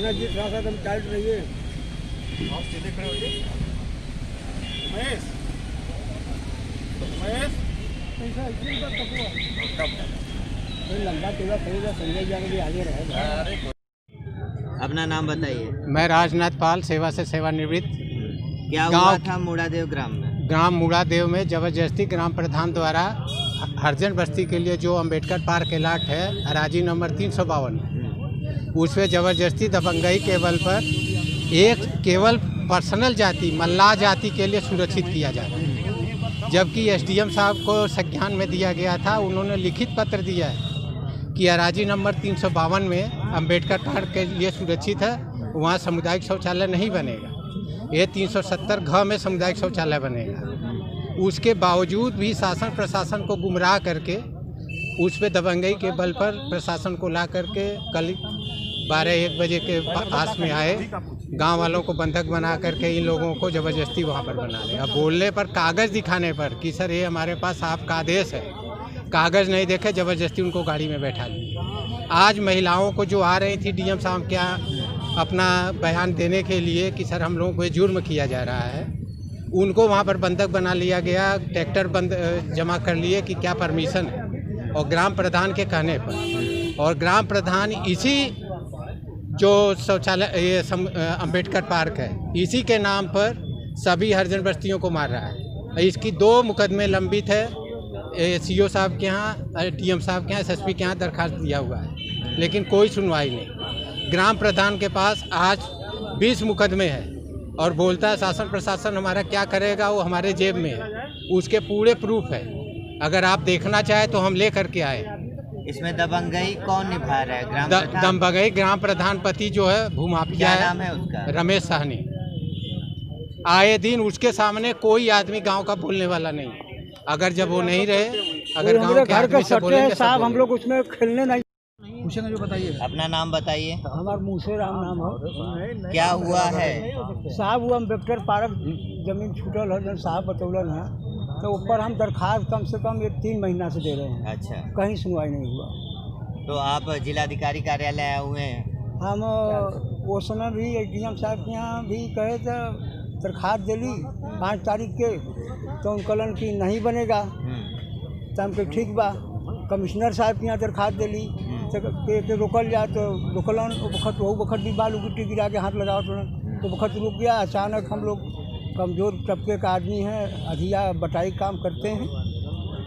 राणा जी थोड़ा सा एकदम टाइट रहिए। आप सीधे खड़े होइए। महेश, महेश, ऐसा इसी का तकुआ कब? कोई लंबा टेबल खरीदा संजय जाने भी आगे रहेगा। अरे अपना नाम बताइए। मैं राजनाथ पाल, सेवा से सेवानिवृत्त। क्या हुआ था मुड़ादेव ग्राम में? ग्राम मुड़ादेव में जबरदस्ती ग्राम प्रधान द्वारा हरिजन बस्ती के लिए जो अंबेडकर पार्क एलाट है अराजी नंबर 352, उसमें जबरदस्ती दबंगई के बल पर एक केवल पर्सनल जाति मल्लाह जाति के लिए सुरक्षित किया जा रहा है, जबकि एसडीएम साहब को संज्ञान में दिया गया था। उन्होंने लिखित पत्र दिया है कि अराजी नंबर 352 में अंबेडकर पार्क के लिए सुरक्षित है, वहाँ सामुदायिक शौचालय नहीं बनेगा। ये 370 घ में सामुदायिक शौचालय बनेगा। उसके बावजूद भी शासन प्रशासन को गुमराह करके उस पर दबंगई के बल पर प्रशासन को ला करके कल 12-1 बजे के पास में आए, गांव वालों को बंधक बना करके इन लोगों को ज़बरदस्ती वहां पर बना रहे। अब बोलने पर, कागज़ दिखाने पर कि सर ये हमारे पास आपका आदेश है, कागज़ नहीं देखे ज़बरदस्ती उनको गाड़ी में बैठा लिया। आज महिलाओं को जो आ रही थी डीएम साहब क्या अपना बयान देने के लिए कि सर हम लोगों को जुर्म किया जा रहा है, उनको वहाँ पर बंधक बना लिया गया। ट्रैक्टर बंद जमा कर लिए कि क्या परमिशन है, और ग्राम प्रधान के कहने पर। और ग्राम प्रधान इसी जो शौचालय ये अंबेडकर पार्क है, इसी के नाम पर सभी हरिजन बस्तियों को मार रहा है। इसकी 2 मुकदमे लंबित है, सीओ साहब के यहाँ, टीएम साहब के यहाँ, एसएसपी के यहाँ दरखास्त दिया हुआ है, लेकिन कोई सुनवाई नहीं। ग्राम प्रधान के पास आज 20 मुकदमे हैं और बोलता है शासन प्रशासन हमारा क्या करेगा, वो हमारे जेब में है। उसके पूरे प्रूफ है, अगर आप देखना चाहे तो हम ले करके आए। इसमें दबंगई कौन निभा रहा है? ग्राम प्रधान? दबंगई ग्राम प्रधान पति जो है भूमाफिया क्या है, नाम है उसका? रमेश साहनी। आए दिन उसके सामने कोई आदमी गांव का बोलने वाला नहीं। अगर जब वो नहीं रहे, अगर गांव के घर का आदमी से सट्टे बोलेंगे हैं सब साहब, हम बोलेंगे। लोग उसमें खेलने नहीं। पूछेंगे जो बताइए। अपना नाम बताइए। हमारा मूसे राम नाम है। क्या हुआ है? साहब वो अम्बेडकर पार्क जमीन छूटल है, जन साहब बतौलन है, तो ऊपर हम दरखास्त कम से कम 3 महीना से दे रहे हैं। अच्छा, कहीं सुनवाई नहीं हुआ। तो आप जिलाधिकारी कार्यालय आए हुए हैं? हम वो समय भी डीएम साहब के यहाँ भी कहे थे, दरखास्त दिली 5 तारीख के, तो उनकलन की नहीं बनेगा। तो हम कहे ठीक बा। कमिश्नर साहब के यहाँ दरखास्त दिली तो रोकल जा, तो रोकलन। वो वक्त भी बालू गिट्टी गिरा के हाथ लगाओ तो वक्त रुक गया। अचानक हम लोग कमज़ोर तबके का आदमी हैं, अधिया बटाई काम करते हैं,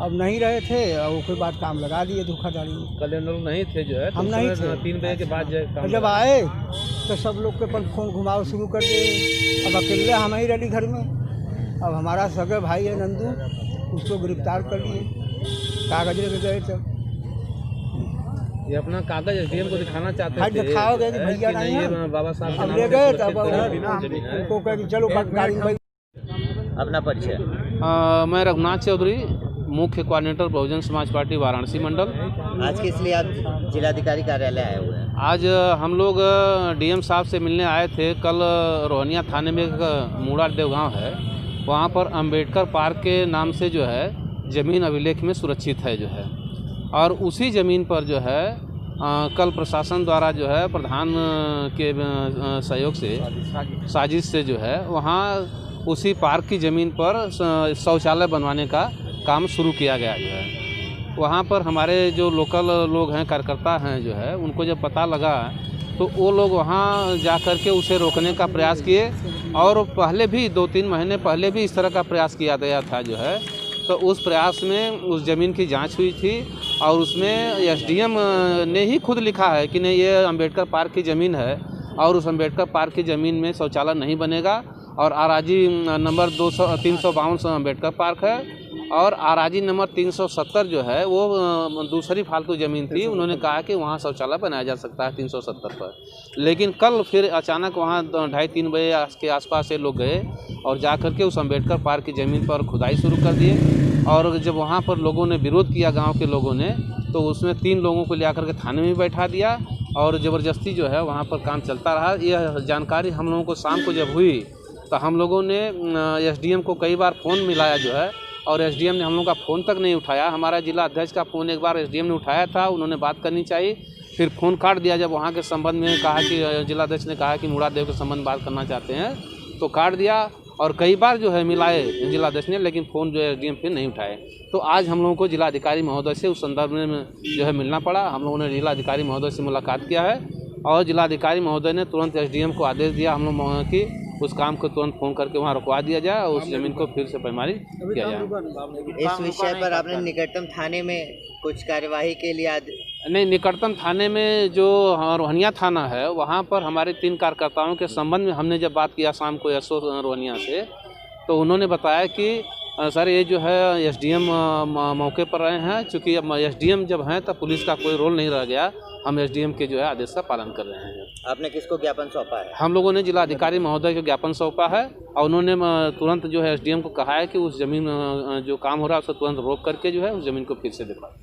अब नहीं रहे थे और उसके बाद काम लगा दिए धोखाधड़ी में। कल हम लोग नहीं थे जो है, हम नहीं थे। 3 बजे के बाद जब आए तो सब लोग के पर फोन घुमाओ शुरू कर दिए। अब अकेले हम ही रही घर में। अब हमारा सगे भाई है नंदू, उसको गिरफ्तार कर लिए, कागज लेके गए थे। ये अपना कागज एसडीएम को दिखाना चाहते भाई थे। दिखाओगे कि भैया नहीं ये है। बाबा साहब के अब नाम ले से गए सुरक्षित तब जमीन है। उनको कह चलो गाड़ी में। अपना परिचय। मैं रघुनाथ चौधरी, मुख्य कोऑर्डिनेटर बहुजन समाज पार्टी वाराणसी मंडल। आज किस लिए आप जिलाधिकारी कार्यालय आए हुए हैं? आज हम लोग डीएम साहब से मिलने आए थे। कल रोहनिया थाने में एक मुड़ादेव गाँव है, वहाँ पर अंबेडकर पार्क के नाम से जो है ज़मीन अभिलेख में सुरक्षित है जो है, और उसी ज़मीन पर जो है कल प्रशासन द्वारा जो है प्रधान के सहयोग से, साजिश से जो है वहाँ उसी पार्क की ज़मीन पर शौचालय बनवाने का काम शुरू किया गया जो है। वहाँ पर हमारे जो लोकल लोग हैं, कार्यकर्ता हैं जो है, उनको जब पता लगा तो वो लोग वहाँ जा कर के उसे रोकने का प्रयास किए, और पहले भी 2-3 महीने पहले भी इस तरह का प्रयास किया गया था जो है। तो उस प्रयास में उस ज़मीन की जांच हुई थी, और उसमें एसडीएम ने ही खुद लिखा है कि नहीं, ये अंबेडकर पार्क की ज़मीन है और उस अंबेडकर पार्क की ज़मीन में शौचालय नहीं बनेगा। और आराजी नंबर 352 अम्बेडकर पार्क है, और आराजी नंबर 370 जो है वो दूसरी फालतू ज़मीन थी। उन्होंने कहा कि वहाँ शौचालय बनाया जा सकता है 370 पर। लेकिन कल फिर अचानक वहाँ 2:30-3 बजे के आसपास से लोग गए और जा कर के उस अम्बेडकर पार्क की ज़मीन पर खुदाई शुरू कर दिए। और जब वहाँ पर लोगों ने विरोध किया, गाँव के लोगों ने, तो उसमें 3 लोगों को ले आकर के थाने में बैठा दिया और ज़बरदस्ती जो है वहाँ पर काम चलता रहा। यह जानकारी हम लोगों को शाम को जब हुई तो हम लोगों ने एसडीएम को कई बार फ़ोन मिलाया जो है, और एसडीएम ने हम लोगों का फ़ोन तक नहीं उठाया। हमारा जिला अध्यक्ष का फ़ोन एक बार एसडीएम ने उठाया था, उन्होंने बात करनी चाहिए, फिर फ़ोन काट दिया। जब वहाँ के संबंध में कहा कि जिलाध्यक्ष ने कहा कि मुरादेव के संबंध बात करना चाहते हैं तो काट दिया। और कई बार जो है मिलाए जिलाध्यक्ष ने, लेकिन फ़ोन जो है एसडीएम फिर नहीं उठाए। तो आज हम लोगों को जिलाधिकारी महोदय से उस संदर्भ में जो है मिलना पड़ा। हम लोगों ने जिलाधिकारी महोदय से मुलाकात किया है और जिलाधिकारी महोदय ने तुरंत एसडीएम को आदेश दिया हम लोग कि उस काम को तुरंत फ़ोन करके वहाँ रुकवा दिया जाए और उस ज़मीन को फिर से पैमारी किया जाए। इस विषय पर आपने निकटतम थाने में कुछ कार्यवाही के लिए नहीं, निकटतम थाने में जो रोहनिया थाना है वहाँ पर हमारे 3 कार्यकर्ताओं के संबंध में हमने जब बात किया शाम को एसओ रोहनिया से, तो उन्होंने बताया कि सर ये जो है एसडीएम मौके पर रहे हैं। चूँकि अब एसडीएम जब हैं तब पुलिस का कोई रोल नहीं रह गया, हम एसडीएम के जो है आदेश का पालन कर रहे हैं। आपने किसको ज्ञापन सौंपा है? हम लोगों ने जिलाधिकारी महोदय को ज्ञापन सौंपा है और उन्होंने तुरंत जो है एसडीएम को कहा है कि उस ज़मीन जो काम हो रहा है उसको तुरंत रोक करके जो है उस ज़मीन को फिर से दिखा।